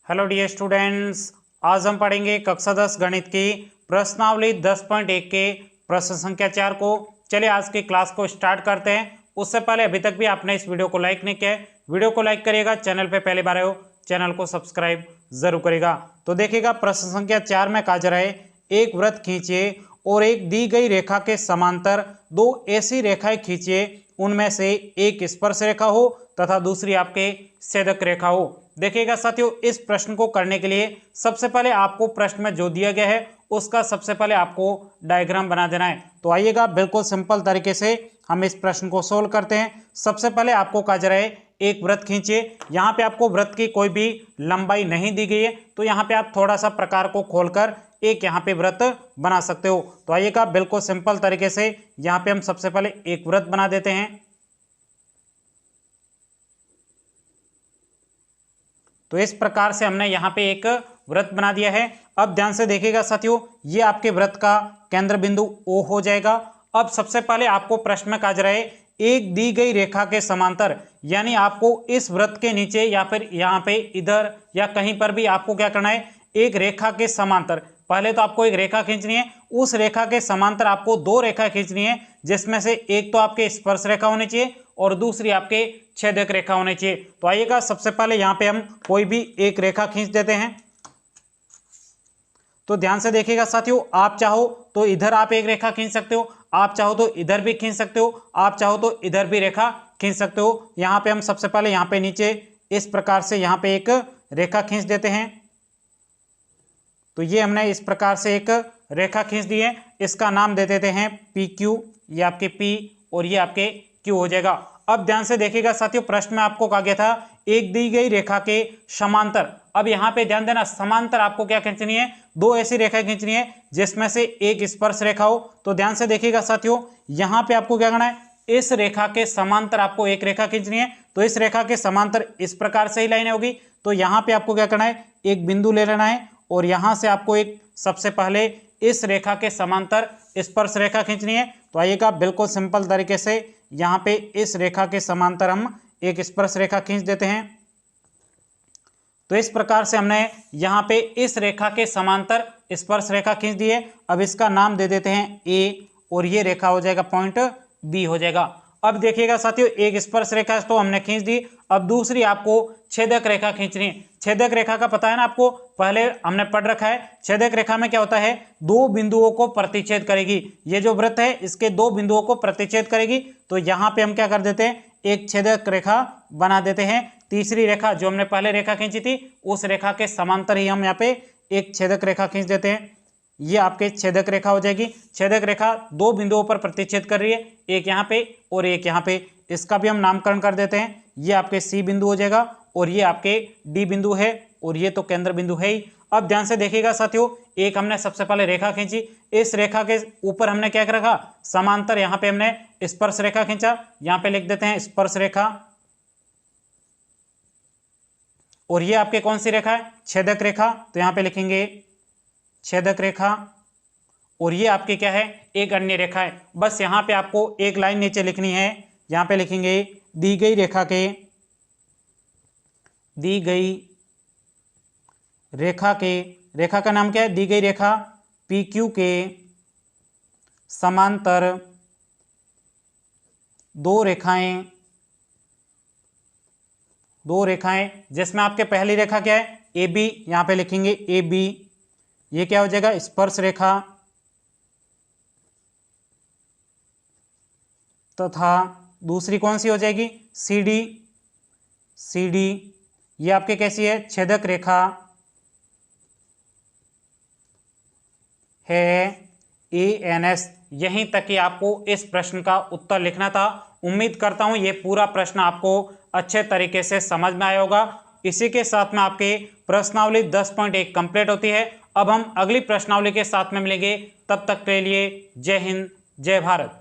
Hello dear students, आज हम पढ़ेंगे कक्षा 10 गणित की प्रश्नावली 10.1 के प्रश्न संख्या 4 को। चलिए आज की क्लास को स्टार्ट करते हैं। उससे पहले अभी तक भी आपने इस वीडियो को लाइक नहीं किया है, वीडियो को लाइक करिएगा। चैनल पे पहली बार आए हो चैनल को सब्सक्राइब जरूर करेगा। तो देखिएगा प्रश्न संख्या 4 में कहा जा रहा है, एक वृत्त खींचिए और एक दी गई रेखा के समांतर दो ऐसी रेखाएं खींचिए, उनमें से एक स्पर्श रेखा हो तथा दूसरी आपके छेदक रेखा हो। देखिएगा साथियों, इस प्रश्न को करने के लिए सबसे पहले आपको प्रश्न में जो दिया गया है उसका सबसे पहले आपको डायग्राम बना देना है। तो आइएगा बिल्कुल सिंपल तरीके से हम इस प्रश्न को सोल्व करते हैं। सबसे पहले आपको कहा जा रहा है एक वृत्त खींचिए। यहाँ पे आपको वृत्त की कोई भी लंबाई नहीं दी गई है, तो यहाँ पे आप थोड़ा सा प्रकार को खोलकर एक यहाँ पे वृत्त बना सकते हो। तो आइएगा बिल्कुल सिंपल तरीके से यहाँ पे हम सबसे पहले एक वृत्त बना देते हैं। तो इस प्रकार से हमने यहाँ पे एक वृत्त बना दिया है। अब ध्यान से देखिएगा साथियों, ये आपके वृत्त का केंद्र बिंदु O हो जाएगा। अब सबसे पहले आपको प्रश्न में कहा जा रहा है एक दी गई रेखा के समांतर, यानी आपको इस वृत्त के नीचे या फिर यहाँ पे इधर या कहीं पर भी आपको क्या करना है, एक रेखा के समांतर। पहले तो आपको एक रेखा खींचनी है, उस रेखा के समांतर आपको दो रेखा खींचनी है, जिसमें से एक तो आपके स्पर्श रेखा होनी चाहिए और दूसरी आपके छेदक रेखा होनी चाहिए। तो आइएगा सबसे पहले यहाँ पे हम कोई भी एक रेखा खींच देते हैं। तो ध्यान से देखिएगा साथियों, आप चाहो तो इधर आप एक रेखा खींच सकते हो, आप चाहो तो इधर भी खींच सकते हो, आप चाहो तो इधर भी रेखा खींच सकते हो। यहाँ पे हम सबसे पहले यहाँ पे नीचे इस प्रकार से यहाँ पे एक रेखा खींच देते हैं। तो ये हमने इस प्रकार से एक रेखा खींच दी है, इसका नाम दे देते हैं PQ। ये आपके P और ये आपके Q हो जाएगा। अब ध्यान से देखिएगा साथियों, प्रश्न में आपको कहा गया था एक दी गई रेखा के समांतर। अब यहाँ पे ध्यान देना, समांतर आपको क्या खींचनी है, दो ऐसी रेखा खींचनी है जिसमें से एक स्पर्श रेखा हो। तो ध्यान से देखिएगा साथियों, यहाँ पे आपको क्या करना है, इस रेखा के समांतर आपको एक रेखा खींचनी है। तो इस रेखा के समांतर इस प्रकार से ही लाइन होगी। तो यहाँ पे आपको क्या करना है, एक बिंदु ले लेना है और यहाँ से आपको एक सबसे पहले इस रेखा के समांतर स्पर्श रेखा खींचनी है। तो आइएगा बिल्कुल सिंपल तरीके से यहाँ पे इस रेखा के समांतर हम एक स्पर्श रेखा खींच देते हैं। तो इस प्रकार से हमने यहाँ पे इस रेखा के समांतर स्पर्श रेखा खींच दी है। अब इसका नाम दे देते हैं A और ये रेखा हो जाएगा पॉइंट B हो जाएगा। अब देखिएगा साथियों, एक स्पर्श रेखा तो हमने खींच दी, अब दूसरी आपको छेदक रेखा खींचनी है। छेदक रेखा का पता है ना आपको, पहले हमने पढ़ रखा है। छेदक रेखा में क्या होता है, दो बिंदुओं को प्रतिच्छेद करेगी। ये जो वृत्त है इसके दो बिंदुओं को प्रतिच्छेद करेगी। तो यहाँ पे हम क्या कर देते हैं, एक छेदक रेखा बना देते हैं। तीसरी रेखा जो हमने पहले रेखा खींची थी उस रेखा के समांतर ही हम यहाँ पे एक छेदक रेखा खींच देते हैं। ये आपके छेदक रेखा हो जाएगी। छेदक रेखा दो बिंदुओं पर प्रतिच्छेद कर रही है, एक यहाँ पे और एक यहाँ पे। इसका भी हम नामकरण कर देते हैं। ये आपके C बिंदु हो जाएगा और ये आपके D बिंदु है और ये तो केंद्र बिंदु है ही। अब ध्यान से देखिएगा साथियों, एक हमने सबसे पहले रेखा खींची, इस रेखा के ऊपर हमने क्या रखा, समांतर। यहाँ पे हमने स्पर्श रेखा खींचा, यहाँ पे लिख देते हैं स्पर्श रेखा। और ये आपके कौन सी रेखा है, छेदक रेखा। तो यहाँ पे लिखेंगे छेदक रेखा। और ये आपके क्या है, एक अन्य रेखा है। बस यहाँ पे आपको एक लाइन नीचे लिखनी है, यहाँ पे लिखेंगे दी गई रेखा के, दी गई रेखा के, रेखा का नाम क्या है, दी गई रेखा PQ के समांतर दो रेखाएं, दो रेखाएं जिसमें आपके पहली रेखा क्या है, AB। यहाँ पे लिखेंगे AB। ये क्या हो जाएगा, स्पर्श रेखा। तथा दूसरी कौन सी हो जाएगी, CD। CD ये आपके कैसी है, छेदक रेखा है ANS। यहीं तक ही आपको इस प्रश्न का उत्तर लिखना था। उम्मीद करता हूं ये पूरा प्रश्न आपको अच्छे तरीके से समझ में आया होगा। इसी के साथ में आपके प्रश्नावली 10.1 कंप्लीट होती है। अब हम अगली प्रश्नावली के साथ में मिलेंगे, तब तक के लिए जय हिंद जय भारत।